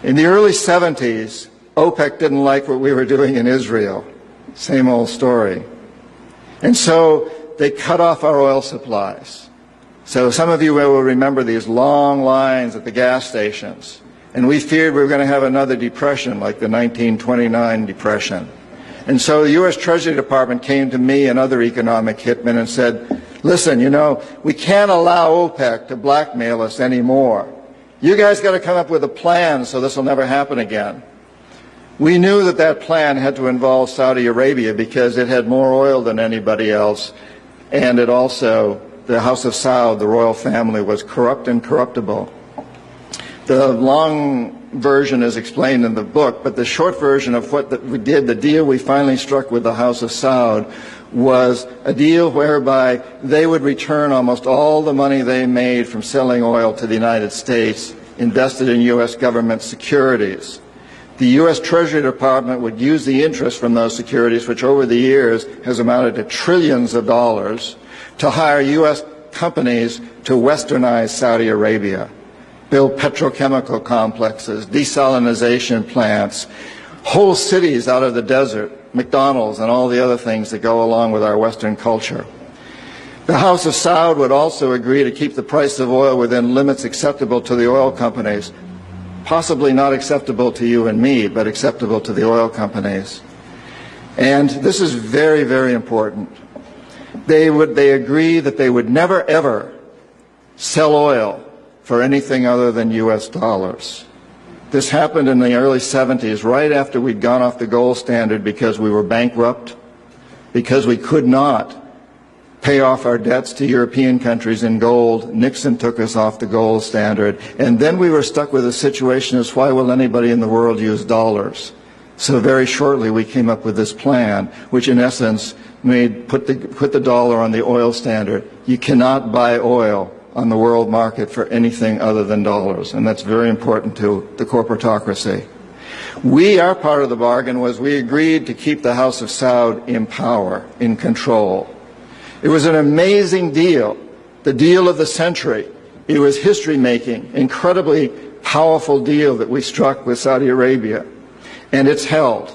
In the early 70s, OPEC didn't like what we were doing in Israel. Same old story. And so they cut off our oil supplies. So some of you will remember these long lines at the gas stations. And we feared we were going to have another depression like the 1929 depression. And so the U.S. Treasury Department came to me and other economic hitmen and said, listen, you know, we can't allow OPEC to blackmail us anymore. You guys got to come up with a plan so this will never happen again. We knew that that plan had to involve Saudi Arabia because it had more oil than anybody else, and it also, the House of Saud, the royal family, was corrupt and corruptible. The long version is explained in the book, but the short version of what we did, the deal we finally struck with the House of Saud, was a deal whereby they would return almost all the money they made from selling oil to the United States, invested in U.S. government securities. The U.S. Treasury Department would use the interest from those securities, which over the years has amounted to trillions of dollars, to hire U.S. companies to westernize Saudi Arabia, build petrochemical complexes, desalination plants, whole cities out of the desert, McDonald's and all the other things that go along with our Western culture. The House of Saud would also agree to keep the price of oil within limits acceptable to the oil companies, possibly not acceptable to you and me, but acceptable to the oil companies. And this is very, very important. They agree that they would never, ever sell oil for anything other than U.S. dollars. This happened in the early 70s, right after we'd gone off the gold standard because we were bankrupt, because we could not pay off our debts to European countries in gold. Nixon took us off the gold standard. And then we were stuck with a situation as why will anybody in the world use dollars? So very shortly we came up with this plan, which in essence put the dollar on the oil standard. You cannot buy oil on the world market for anything other than dollars, and that's very important to the corporatocracy. Our part of the bargain was we agreed to keep the House of Saud in power, in control. It was an amazing deal, the deal of the century. It was history-making, incredibly powerful deal that we struck with Saudi Arabia, and it's held.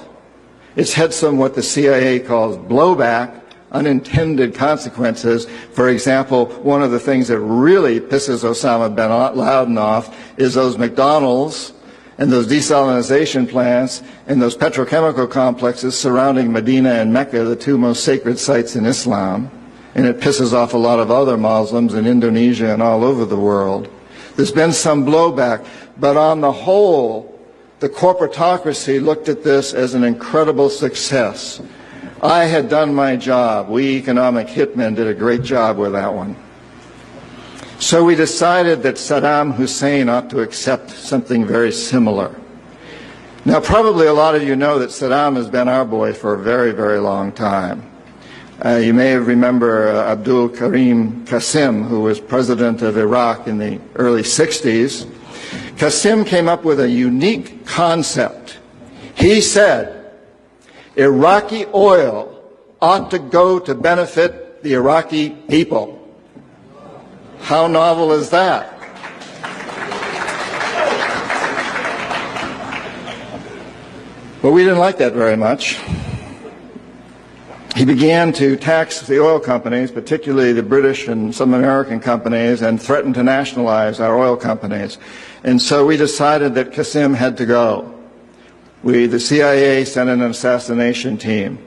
It's had some what the CIA calls blowback, unintended consequences. For example, one of the things that really pisses Osama bin Laden off is those McDonald's and those desalination plants and those petrochemical complexes surrounding Medina and Mecca, the two most sacred sites in Islam. And it pisses off a lot of other Muslims in Indonesia and all over the world. There's been some blowback, but on the whole, the corporatocracy looked at this as an incredible success. I had done my job. We economic hitmen did a great job with that one. So we decided that Saddam Hussein ought to accept something very similar. Now, probably a lot of you know that Saddam has been our boy for a very, very long time. You may remember Abdul Karim Qasim, who was president of Iraq in the early 60s. Qasim came up with a unique concept. He said, Iraqi oil ought to go to benefit the Iraqi people. How novel is that? But we didn't like that very much. He began to tax the oil companies, particularly the British and some American companies, and threatened to nationalize our oil companies. And so we decided that Qasim had to go. The CIA sent an assassination team.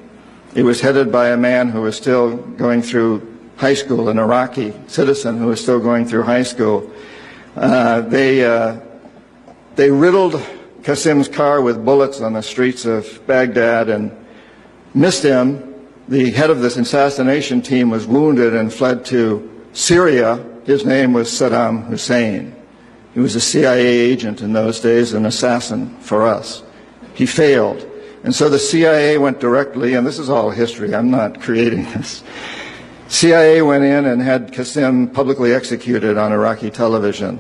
It was headed by a man who was still going through high school, an Iraqi citizen who was still going through high school. They riddled Qasim's car with bullets on the streets of Baghdad and missed him. The head of this assassination team was wounded and fled to Syria. His name was Saddam Hussein. He was a CIA agent in those days, an assassin for us. He failed. And so the CIA went directly, and this is all history, I'm not creating this. CIA went in and had Qasim publicly executed on Iraqi television.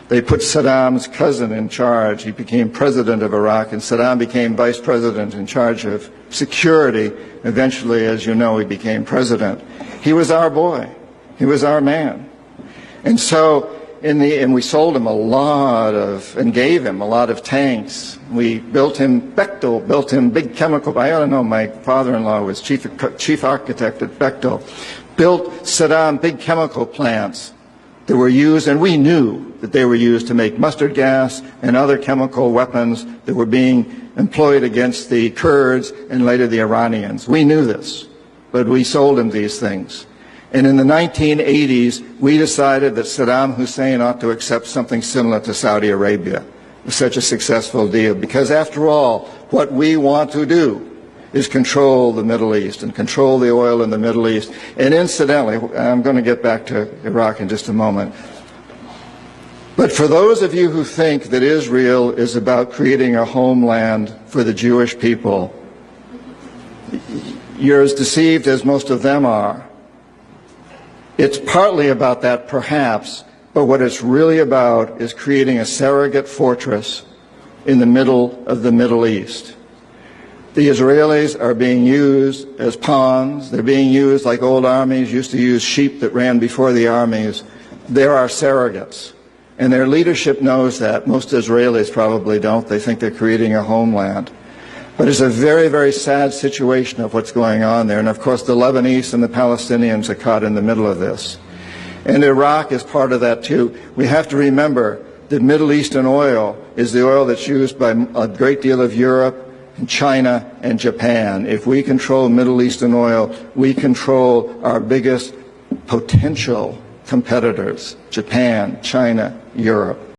They put Saddam's cousin in charge. He became president of Iraq, and Saddam became vice president in charge of security. Eventually, as you know, he became president. He was our boy. He was our man. And so and we sold him and gave him a lot of tanks. We built him, Bechtel built him big chemical, I ought to know, my father-in-law was chief architect at Bechtel, built Saddam big chemical plants that were used, and we knew that they were used to make mustard gas and other chemical weapons that were being employed against the Kurds and later the Iranians. We knew this, but we sold him these things. And in the 1980s, we decided that Saddam Hussein ought to accept something similar to Saudi Arabia. It was such a successful deal, because after all, what we want to do is control the Middle East and control the oil in the Middle East. And incidentally, I'm going to get back to Iraq in just a moment, but for those of you who think that Israel is about creating a homeland for the Jewish people, you're as deceived as most of them are. It's partly about that, perhaps, but what it's really about is creating a surrogate fortress in the middle of the Middle East. The Israelis are being used as pawns. They're being used like old armies used to use sheep that ran before the armies. They're our surrogates. And their leadership knows that. Most Israelis probably don't. They think they're creating a homeland. But it's a very, very sad situation of what's going on there. And of course, the Lebanese and the Palestinians are caught in the middle of this. And Iraq is part of that too. We have to remember that Middle Eastern oil is the oil that's used by a great deal of Europe, and China and Japan. If we control Middle Eastern oil, we control our biggest potential competitors, Japan, China, Europe.